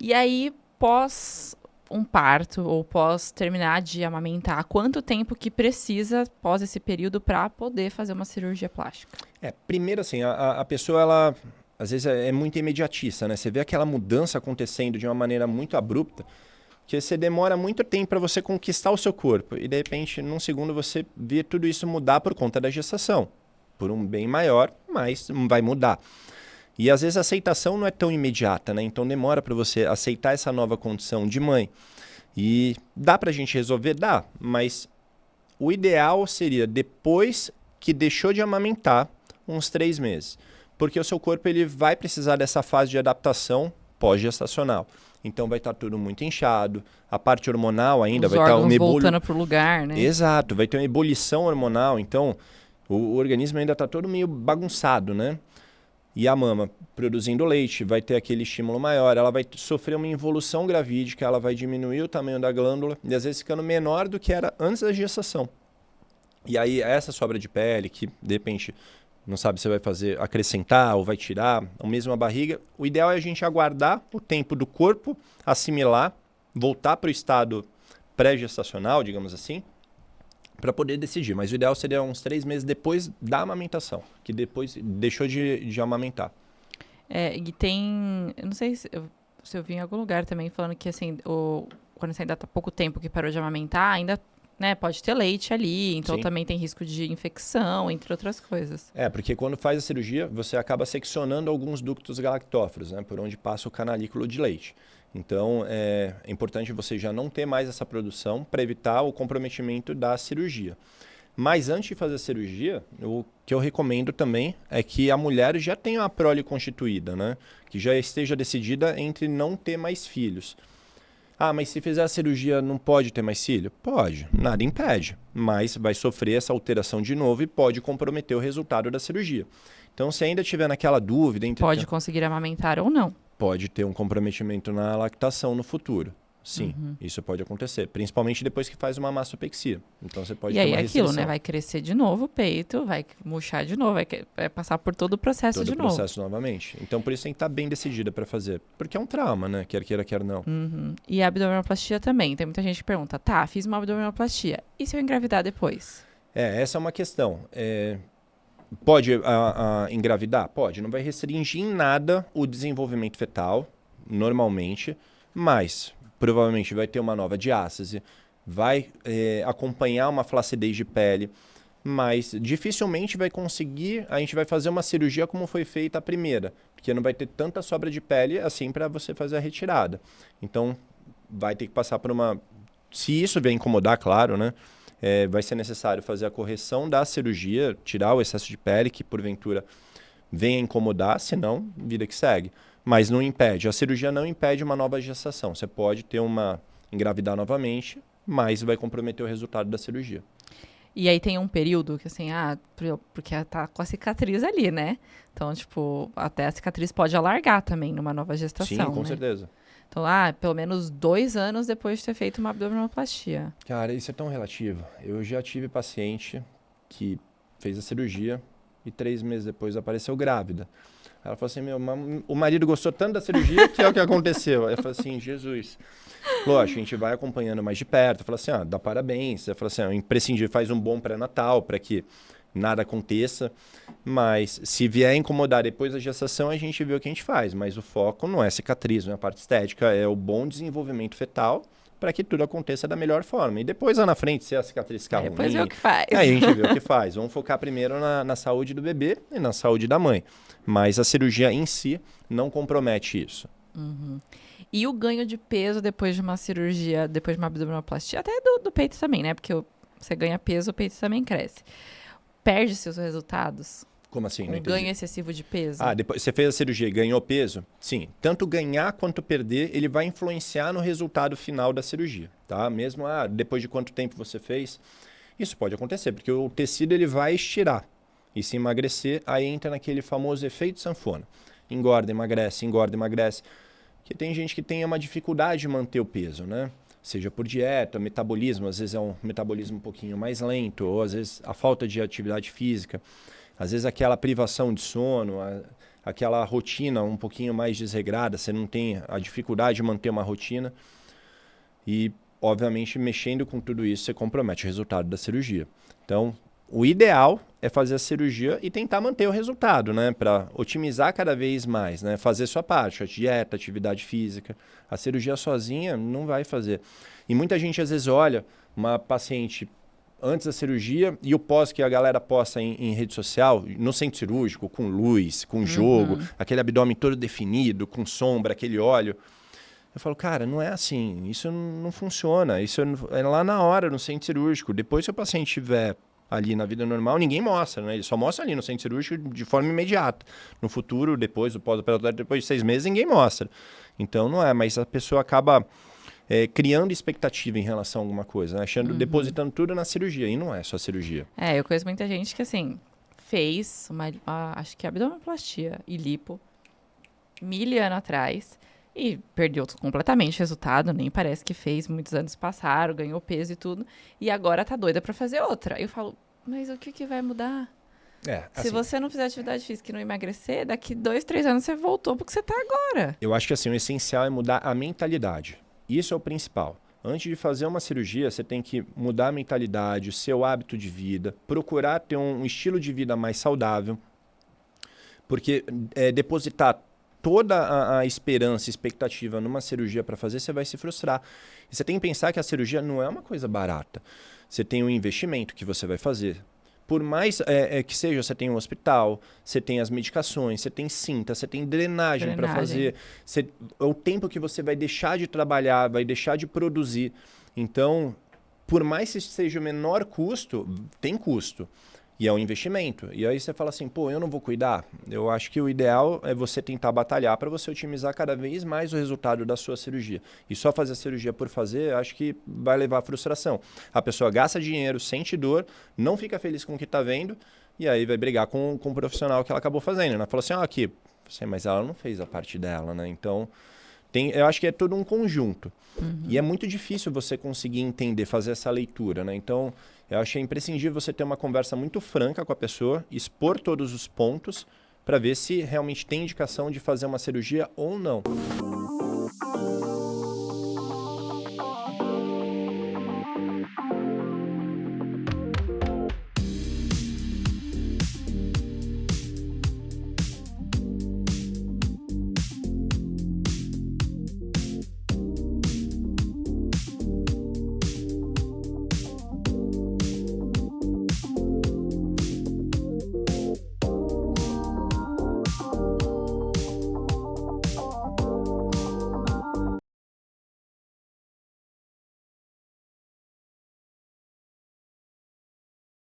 E aí, pós um parto ou pós terminar de amamentar, quanto tempo que precisa, pós esse período, para poder fazer uma cirurgia plástica? Primeiro assim, a pessoa, ela às vezes é muito imediatista, né? Você vê aquela mudança acontecendo de uma maneira muito abrupta, que você demora muito tempo para você conquistar o seu corpo. E de repente, num segundo, você vê tudo isso mudar por conta da gestação. Por um bem maior, mas vai mudar. E às vezes a aceitação não é tão imediata, né? Então demora para você aceitar essa nova condição de mãe. E dá para a gente resolver? Dá, mas o ideal seria depois que deixou de amamentar, uns 3 meses. Porque o seu corpo ele vai precisar dessa fase de adaptação pós-gestacional. Então vai estar tudo muito inchado, a parte hormonal ainda Os vai estar órgãos voltando pro lugar, né? Exato, vai ter uma ebulição hormonal, então o organismo ainda está todo meio bagunçado, né? E a mama produzindo leite, vai ter aquele estímulo maior, ela vai sofrer uma involução gravídica, ela vai diminuir o tamanho da glândula e às vezes ficando menor do que era antes da gestação. E aí essa sobra de pele, que de repente não sabe se vai fazer acrescentar ou vai tirar, ou mesmo a barriga, o ideal é a gente aguardar o tempo do corpo assimilar, voltar para o estado pré-gestacional, digamos assim, para poder decidir. Mas o ideal seria uns 3 meses depois da amamentação, que depois deixou de amamentar. E tem... Eu não sei se eu vi em algum lugar também falando que, assim, quando você ainda tá pouco tempo que parou de amamentar, ainda, né, pode ter leite ali, então Sim. também tem risco de infecção, entre outras coisas. Porque quando faz a cirurgia, você acaba seccionando alguns ductos galactóferos, né, por onde passa o canalículo de leite. Então, é importante você já não ter mais essa produção para evitar o comprometimento da cirurgia. Mas antes de fazer a cirurgia, o que eu recomendo também é que a mulher já tenha uma prole constituída, né? Que já esteja decidida entre não ter mais filhos. Ah, mas se fizer a cirurgia não pode ter mais filho? Pode, nada impede, mas vai sofrer essa alteração de novo e pode comprometer o resultado da cirurgia. Então, se ainda tiver naquela dúvida... Pode conseguir amamentar ou não. Pode ter um comprometimento na lactação no futuro. Sim, isso pode acontecer, principalmente depois que faz uma mastopexia. Então você pode ter uma restrição. E aí aquilo, né? Vai crescer de novo o peito, vai murchar de novo, vai passar por todo o processo de novo. Todo o processo novamente. Então por isso tem que estar bem decidida para fazer. Porque é um trauma, né? Quer queira, quer não. E a abdominoplastia também. Tem muita gente que pergunta, tá, fiz uma abdominoplastia. E se eu engravidar depois? Essa é uma questão. Pode engravidar? Pode. Não vai restringir em nada o desenvolvimento fetal, normalmente, mas... provavelmente vai ter uma nova diástase, vai acompanhar uma flacidez de pele, mas dificilmente vai conseguir, a gente vai fazer uma cirurgia como foi feita a primeira, porque não vai ter tanta sobra de pele assim para você fazer a retirada. Então, vai ter que passar por uma... Se isso vier incomodar, claro, né? Vai ser necessário fazer a correção da cirurgia, tirar o excesso de pele que porventura venha incomodar, senão, vida que segue. Mas não impede, a cirurgia não impede uma nova gestação. Você pode ter engravidar novamente, mas vai comprometer o resultado da cirurgia. E aí tem um período que assim, porque tá com a cicatriz ali, né? Então, tipo, até a cicatriz pode alargar também numa nova gestação, Sim, com né? certeza. Então, pelo menos 2 anos depois de ter feito uma abdominoplastia. Cara, isso é tão relativo. Eu já tive paciente que fez a cirurgia e 3 meses depois apareceu grávida. Ela falou assim, o marido gostou tanto da cirurgia que é o que aconteceu. Aí eu falei assim, Jesus. Lógico, a gente vai acompanhando mais de perto. Eu falei assim, dá parabéns. Eu falei assim, é imprescindível, faz um bom pré-natal para que nada aconteça. Mas se vier incomodar depois da gestação, a gente vê o que a gente faz. Mas o foco não é cicatriz, não é a parte estética, é o bom desenvolvimento fetal para que tudo aconteça da melhor forma. E depois lá na frente, se a cicatriz ficar ruim... Depois vê o que faz. Aí a gente vê o que faz. Vamos focar primeiro na saúde do bebê e na saúde da mãe. Mas a cirurgia em si não compromete isso. E o ganho de peso depois de uma cirurgia, depois de uma abdominoplastia, até do peito também, né? Porque você ganha peso, o peito também cresce. Perde seus resultados? Como assim? Um ganho excessivo de peso? Depois você fez a cirurgia e ganhou peso? Sim. Tanto ganhar quanto perder, ele vai influenciar no resultado final da cirurgia, tá? Mesmo depois de quanto tempo você fez, isso pode acontecer, porque o tecido ele vai estirar. E se emagrecer, aí entra naquele famoso efeito sanfona. Engorda, emagrece, engorda, emagrece. Porque tem gente que tem uma dificuldade de manter o peso, né? Seja por dieta, metabolismo, às vezes é um metabolismo um pouquinho mais lento, ou às vezes a falta de atividade física, às vezes aquela privação de sono, aquela rotina um pouquinho mais desregrada, você não tem a dificuldade de manter uma rotina. E, obviamente, mexendo com tudo isso, você compromete o resultado da cirurgia. Então, o ideal é fazer a cirurgia e tentar manter o resultado, né? Para otimizar cada vez mais, né? Fazer sua parte, a dieta, atividade física. A cirurgia sozinha não vai fazer. E muita gente, às vezes, olha uma paciente antes da cirurgia e o pós que a galera posta em rede social, no centro cirúrgico, com luz, com jogo, aquele abdômen todo definido, com sombra, aquele óleo. Eu falo, cara, não é assim, isso não funciona, isso é lá na hora, no centro cirúrgico. Depois que o paciente estiver ali na vida normal, ninguém mostra, né? Ele só mostra ali no centro cirúrgico de forma imediata. No futuro, depois do pós-operatório, depois de 6 meses, ninguém mostra. Então não é, mas a pessoa acaba criando expectativa em relação a alguma coisa, né? Depositando tudo na cirurgia, e não é só cirurgia. Eu conheço muita gente que, assim, fez acho que abdominoplastia e lipo 1000 anos atrás e perdeu completamente o resultado, nem parece que fez, muitos anos passaram, ganhou peso e tudo, e agora tá doida pra fazer outra. Eu falo, mas o que vai mudar? Se você não fizer atividade física e não emagrecer, daqui 2, 3 anos você voltou pro que você tá agora. Eu acho que assim, o essencial é mudar a mentalidade. Isso é o principal. Antes de fazer uma cirurgia, você tem que mudar a mentalidade, o seu hábito de vida, procurar ter um estilo de vida mais saudável, porque depositar toda a esperança e expectativa numa cirurgia para fazer, você vai se frustrar. E você tem que pensar que a cirurgia não é uma coisa barata. Você tem um investimento que você vai fazer. Por mais que seja, você tem um hospital, você tem as medicações, você tem cinta, você tem drenagem para fazer. O tempo que você vai deixar de trabalhar, vai deixar de produzir. Então, por mais que seja o menor custo, tem custo. E é um investimento. E aí você fala assim, pô, eu não vou cuidar? Eu acho que o ideal é você tentar batalhar para você otimizar cada vez mais o resultado da sua cirurgia. E só fazer a cirurgia por fazer, acho que vai levar à frustração. A pessoa gasta dinheiro, sente dor, não fica feliz com o que está vendo, e aí vai brigar com o profissional que ela acabou fazendo. Ela falou assim, aqui, mas ela não fez a parte dela, né? Então, eu acho que é todo um conjunto. E é muito difícil você conseguir entender, fazer essa leitura, né? Então, eu acho que é imprescindível você ter uma conversa muito franca com a pessoa, expor todos os pontos para ver se realmente tem indicação de fazer uma cirurgia ou não.